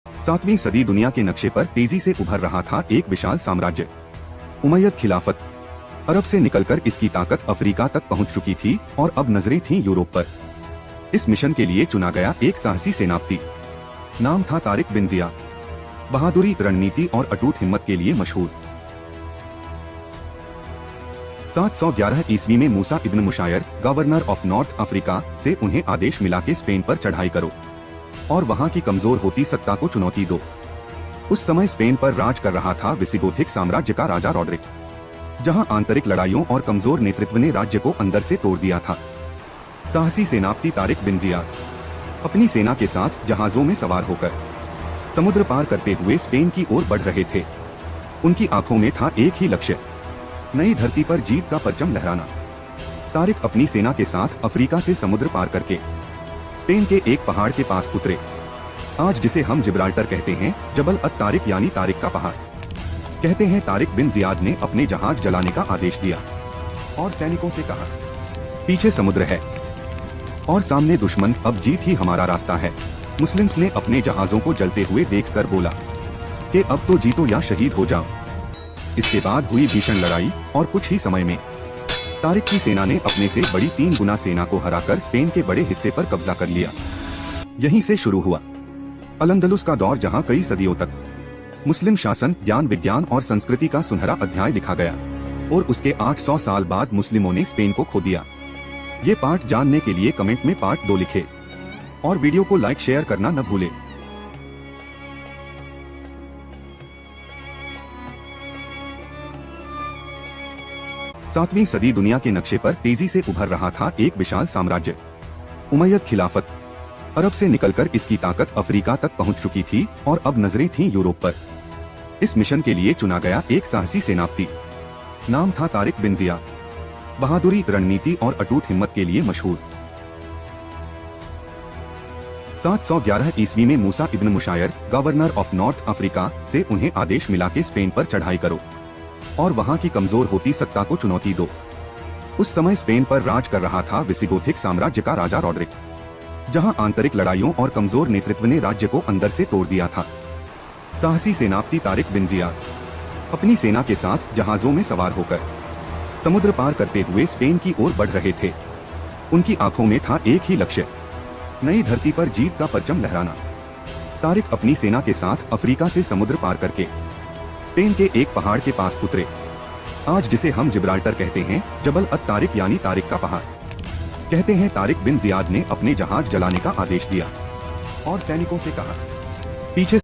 7वीं सदी दुनिया के नक्शे पर तेजी से उभर रहा था एक विशाल साम्राज्य, उमैयद खिलाफत। अरब से निकलकर इसकी ताकत अफ्रीका तक पहुंच चुकी थी और अब नजरें थीं यूरोप पर। इस मिशन के लिए चुना गया एक साहसी सेनापति। नाम था तारिक बिन जियाद। बहादुरी, रणनीति और अटूट हिम्मत के लिए मशहूर। 711 ईस्वी में मूसा इब्न मुशायर, गवर्नर ऑफ नॉर्थ अफ्रीका, से उन्हें आदेश मिला कि स्पेन पर चढ़ाई करो और वहां की कमजोर होती सत्ता को चुनौती दो। उस समय स्पेन पर राज कर रहा था विसिगोथिक साम्राज्य का राजा रॉड्रिक, जहां आंतरिक लड़ाइयों और कमजोर नेतृत्व ने राज्य को अंदर से तोड़ दिया था। साहसी सेनापति तारिक बिन जियाद अपनी सेना के साथ जहाजों में सवार होकर समुद्र पार करते हुए स्पेन की ओर बढ़ रहे थे। उनकी आंखों में था एक ही लक्ष्य, नई धरती पर जीत का परचम लहराना। तारिक अपनी सेना के साथ अफ्रीका से समुद्र पार करके स्पेन के एक पहाड़ के पास उतरे, आज जिसे हम जिब्राल्टर कहते हैं, जबल अत तारिक यानी तारिक का पहाड़। कहते हैं तारिक बिन जियाद ने अपने जहाज जलाने का आदेश दिया और सैनिकों से कहा, पीछे समुद्र है और सामने दुश्मन, अब जीत ही हमारा रास्ता है। मुस्लिम्स ने अपने जहाजों को जलते हुए देखकर बोला कि अब तो जीतो या शहीद हो जाओ। इसके बाद हुई भीषण लड़ाई और कुछ ही समय में तारिक की सेना ने अपने से बड़ी 3 गुना सेना को हराकर स्पेन के बड़े हिस्से पर कब्जा कर लिया। यहीं से शुरू हुआ अल-अंदलुस का दौर, जहां कई सदियों तक मुस्लिम शासन, ज्ञान, विज्ञान और संस्कृति का सुनहरा अध्याय लिखा गया और उसके 800 साल बाद मुस्लिमों ने स्पेन को खो दिया। ये पार्ट जानने के लिए कमेंट में पार्ट 2 लिखे और वीडियो को लाइक शेयर करना न भूले। 7वीं सदी दुनिया के नक्शे पर तेजी से उभर रहा था एक विशाल साम्राज्य, उमैयद खिलाफत। अरब से निकलकर इसकी ताकत अफ्रीका तक पहुंच चुकी थी और अब नजरें थीं यूरोप पर। इस मिशन के लिए चुना गया एक साहसी सेनापति। नाम था तारिक बिन जियाद। बहादुरी, रणनीति और अटूट हिम्मत के लिए मशहूर। 711 ईस्वी में मूसा इब्न मुशायर, गवर्नर ऑफ नॉर्थ अफ्रीका, से उन्हें आदेश मिला कि स्पेन पर चढ़ाई करो और वहां की कमजोर होती सत्ता को चुनौती दो। उस समय स्पेन पर राज कर रहा था विसिगोथिक साम्राज्य का राजा रॉड्रिक, जहां आंतरिक लड़ाइयों और कमजोर नेतृत्व ने राज्य को अंदर से तोड़ दिया था। साहसी सेनापति तारिक बिन जियाद अपनी सेना के साथ जहाजों में सवार होकर समुद्र पार करते हुए स्पेन की ओर बढ़ रहे थे। उनकी आंखों में था एक ही लक्ष्य, नई धरती पर जीत का परचम लहराना। तारिक अपनी सेना के साथ अफ्रीका से समुद्र पार करके स्पेन के एक पहाड़ के पास उतरे, आज जिसे हम जिब्राल्टर कहते हैं, जबल अत तारिक यानी तारिक का पहाड़। कहते हैं तारिक बिन जियाद ने अपने जहाज जलाने का आदेश दिया और सैनिकों से कहा, पीछे